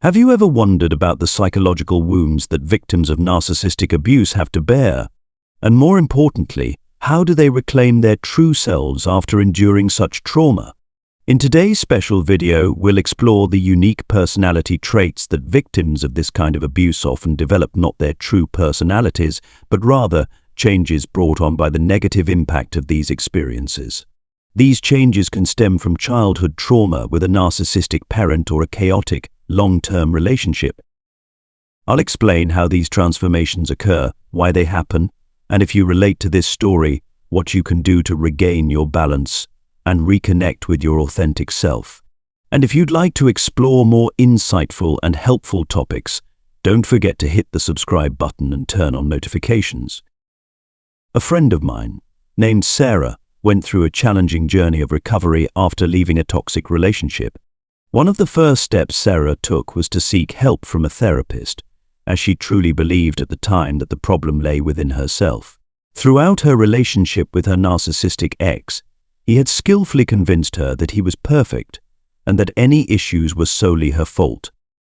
Have you ever wondered about the psychological wounds that victims of narcissistic abuse have to bear? And more importantly, how do they reclaim their true selves after enduring such trauma? In today's special video, we'll explore the unique personality traits that victims of this kind of abuse often develop, not their true personalities, but rather changes brought on by the negative impact of these experiences. These changes can stem from childhood trauma with a narcissistic parent or a chaotic, long-term relationship. I'll explain how these transformations occur, why they happen, and if you relate to this story, what you can do to regain your balance and reconnect with your authentic self. And if you'd like to explore more insightful and helpful topics, don't forget to hit the subscribe button and turn on notifications. A friend of mine, named Sarah, went through a challenging journey of recovery after leaving a toxic relationship. One of the first steps Sarah took was to seek help from a therapist, as she truly believed at the time that the problem lay within herself. Throughout her relationship with her narcissistic ex, he had skillfully convinced her that he was perfect and that any issues were solely her fault.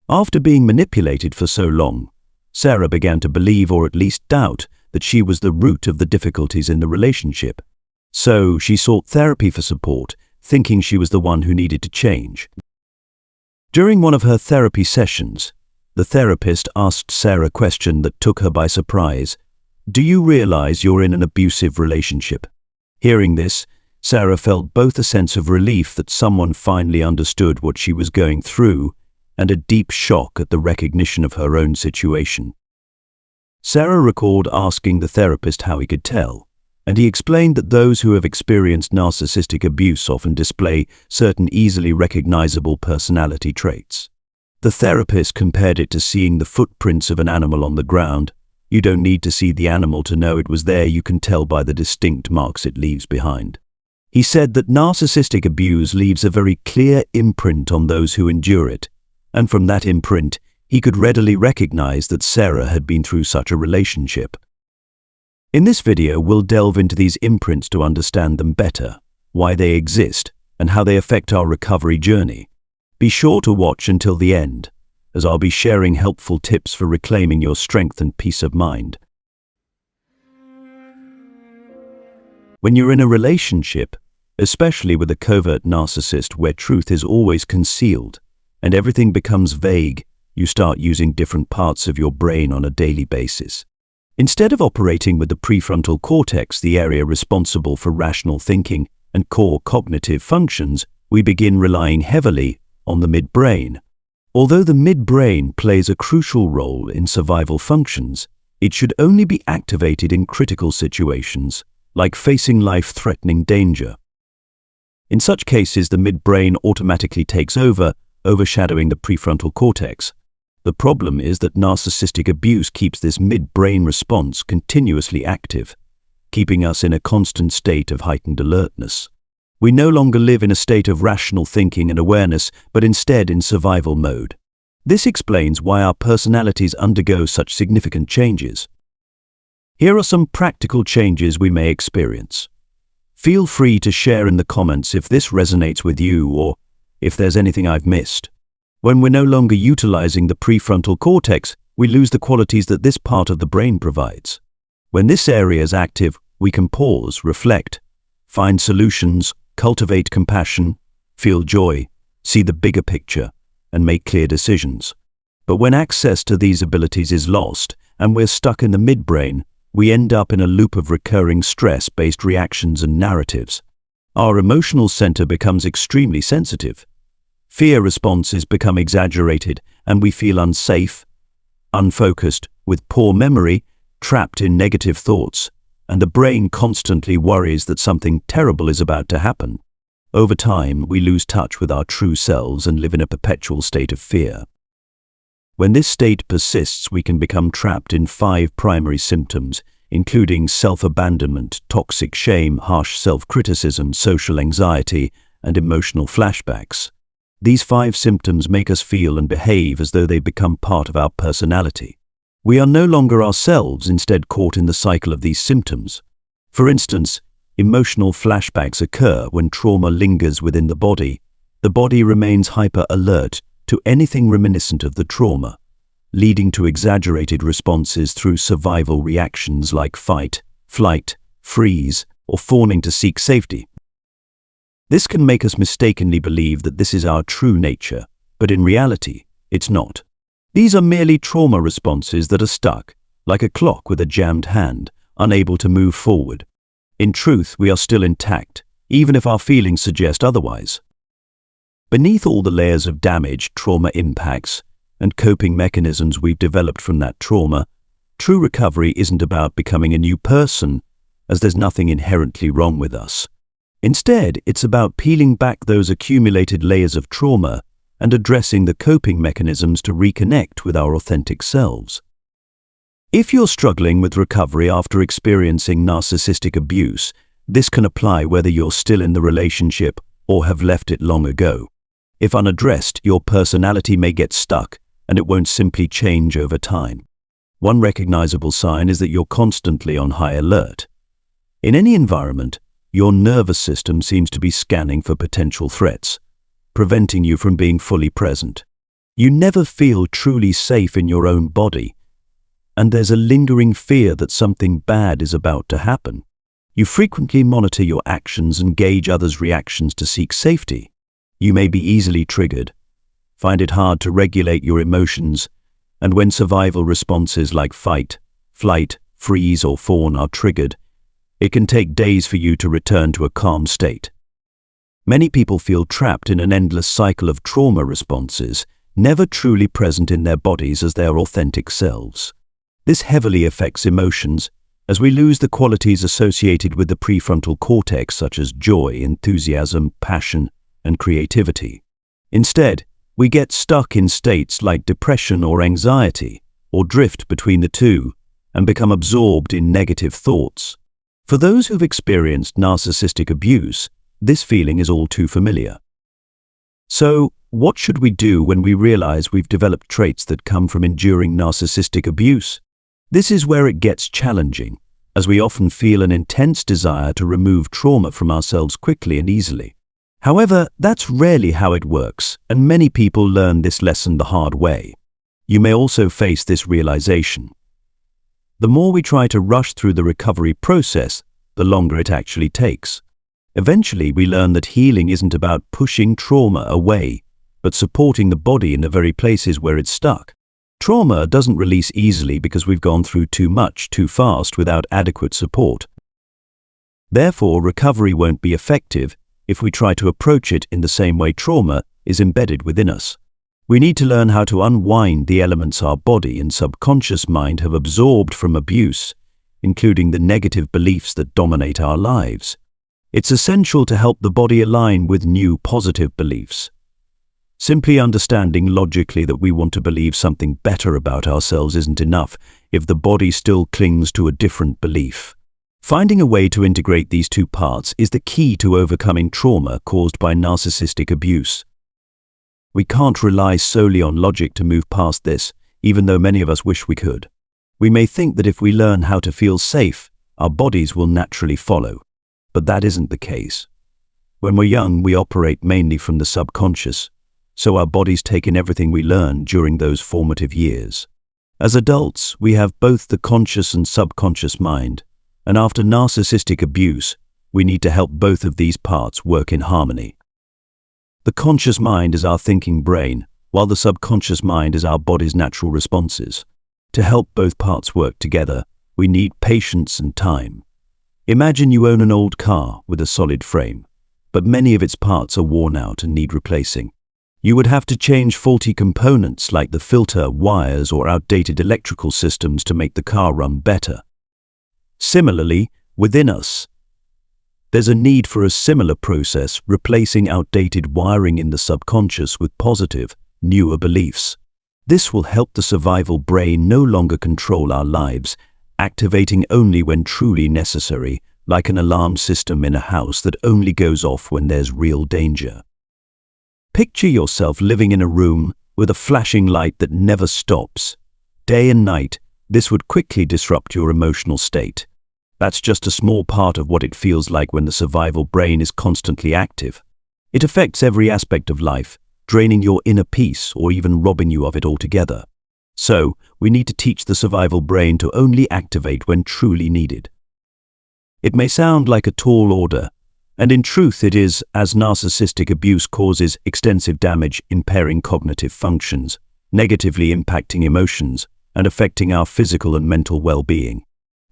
After being manipulated for so long, Sarah began to believe, or at least doubt, that she was the root of the difficulties in the relationship. So she sought therapy for support, thinking she was the one who needed to change. During one of her therapy sessions, the therapist asked Sarah a question that took her by surprise. "Do you realize you're in an abusive relationship?" Hearing this, Sarah felt both a sense of relief that someone finally understood what she was going through and a deep shock at the recognition of her own situation. Sarah recalled asking the therapist how he could tell, and he explained that those who have experienced narcissistic abuse often display certain easily recognizable personality traits. The therapist compared it to seeing the footprints of an animal on the ground. You don't need to see the animal to know it was there, you can tell by the distinct marks it leaves behind. He said that narcissistic abuse leaves a very clear imprint on those who endure it, and from that imprint, he could readily recognize that Sarah had been through such a relationship. In this video, we'll delve into these imprints to understand them better, why they exist, and how they affect our recovery journey. Be sure to watch until the end, as I'll be sharing helpful tips for reclaiming your strength and peace of mind. When you're in a relationship, especially with a covert narcissist where truth is always concealed and everything becomes vague, you start using different parts of your brain on a daily basis. Instead of operating with the prefrontal cortex, the area responsible for rational thinking and core cognitive functions, we begin relying heavily on the midbrain. Although the midbrain plays a crucial role in survival functions, it should only be activated in critical situations, like facing life-threatening danger. In such cases, the midbrain automatically takes over, overshadowing the prefrontal cortex. The problem is that narcissistic abuse keeps this midbrain response continuously active, keeping us in a constant state of heightened alertness. We no longer live in a state of rational thinking and awareness, but instead in survival mode. This explains why our personalities undergo such significant changes. Here are some practical changes we may experience. Feel free to share in the comments if this resonates with you or if there's anything I've missed. When we're no longer utilizing the prefrontal cortex, we lose the qualities that this part of the brain provides. When this area is active, we can pause, reflect, find solutions, cultivate compassion, feel joy, see the bigger picture, and make clear decisions. But when access to these abilities is lost and we're stuck in the midbrain, we end up in a loop of recurring stress-based reactions and narratives. Our emotional center becomes extremely sensitive. Fear responses become exaggerated, and we feel unsafe, unfocused, with poor memory, trapped in negative thoughts, and the brain constantly worries that something terrible is about to happen. Over time, we lose touch with our true selves and live in a perpetual state of fear. When this state persists, we can become trapped in 5 primary symptoms, including self-abandonment, toxic shame, harsh self-criticism, social anxiety, and emotional flashbacks. These 5 symptoms make us feel and behave as though they become part of our personality. We are no longer ourselves, instead caught in the cycle of these symptoms. For instance, emotional flashbacks occur when trauma lingers within the body. The body remains hyper-alert to anything reminiscent of the trauma, leading to exaggerated responses through survival reactions like fight, flight, freeze, or fawning to seek safety. This can make us mistakenly believe that this is our true nature, but in reality, it's not. These are merely trauma responses that are stuck, like a clock with a jammed hand, unable to move forward. In truth, we are still intact, even if our feelings suggest otherwise. Beneath all the layers of damage, trauma impacts, and coping mechanisms we've developed from that trauma, true recovery isn't about becoming a new person, as there's nothing inherently wrong with us. Instead, it's about peeling back those accumulated layers of trauma and addressing the coping mechanisms to reconnect with our authentic selves. If you're struggling with recovery after experiencing narcissistic abuse, this can apply whether you're still in the relationship or have left it long ago. If unaddressed, your personality may get stuck, and it won't simply change over time. One recognizable sign is that you're constantly on high alert. In any environment, your nervous system seems to be scanning for potential threats, preventing you from being fully present. You never feel truly safe in your own body, and there's a lingering fear that something bad is about to happen. You frequently monitor your actions and gauge others' reactions to seek safety. You may be easily triggered, find it hard to regulate your emotions, and when survival responses like fight, flight, freeze, or fawn are triggered, it can take days for you to return to a calm state. Many people feel trapped in an endless cycle of trauma responses, never truly present in their bodies as their authentic selves. This heavily affects emotions, as we lose the qualities associated with the prefrontal cortex such as joy, enthusiasm, passion, and creativity. Instead, we get stuck in states like depression or anxiety, or drift between the two, and become absorbed in negative thoughts. For those who've experienced narcissistic abuse, this feeling is all too familiar. So, what should we do when we realize we've developed traits that come from enduring narcissistic abuse? This is where it gets challenging, as we often feel an intense desire to remove trauma from ourselves quickly and easily. However, that's rarely how it works, and many people learn this lesson the hard way. You may also face this realization. The more we try to rush through the recovery process, the longer it actually takes. Eventually, we learn that healing isn't about pushing trauma away, but supporting the body in the very places where it's stuck. Trauma doesn't release easily because we've gone through too much, too fast, without adequate support. Therefore, recovery won't be effective if we try to approach it in the same way trauma is embedded within us. We need to learn how to unwind the elements our body and subconscious mind have absorbed from abuse, including the negative beliefs that dominate our lives. It's essential to help the body align with new positive beliefs. Simply understanding logically that we want to believe something better about ourselves isn't enough if the body still clings to a different belief. Finding a way to integrate these two parts is the key to overcoming trauma caused by narcissistic abuse. We can't rely solely on logic to move past this, even though many of us wish we could. We may think that if we learn how to feel safe, our bodies will naturally follow, but that isn't the case. When we're young, we operate mainly from the subconscious, so our bodies take in everything we learn during those formative years. As adults, we have both the conscious and subconscious mind, and after narcissistic abuse, we need to help both of these parts work in harmony. The conscious mind is our thinking brain, while the subconscious mind is our body's natural responses. To help both parts work together, we need patience and time. Imagine you own an old car with a solid frame, but many of its parts are worn out and need replacing. You would have to change faulty components like the filter, wires, or outdated electrical systems to make the car run better. Similarly, within us, there's a need for a similar process, replacing outdated wiring in the subconscious with positive, newer beliefs. This will help the survival brain no longer control our lives, activating only when truly necessary, like an alarm system in a house that only goes off when there's real danger. Picture yourself living in a room with a flashing light that never stops. Day and night, this would quickly disrupt your emotional state. That's just a small part of what it feels like when the survival brain is constantly active. It affects every aspect of life, draining your inner peace or even robbing you of it altogether. So, we need to teach the survival brain to only activate when truly needed. It may sound like a tall order, and in truth it is, as narcissistic abuse causes extensive damage, impairing cognitive functions, negatively impacting emotions, and affecting our physical and mental well-being.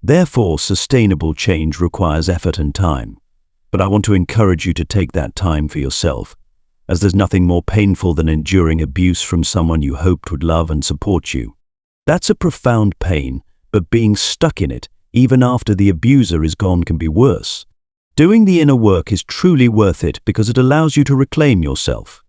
Therefore, sustainable change requires effort and time. But I want to encourage you to take that time for yourself, as there's nothing more painful than enduring abuse from someone you hoped would love and support you. That's a profound pain, but being stuck in it, even after the abuser is gone, can be worse. Doing the inner work is truly worth it because it allows you to reclaim yourself.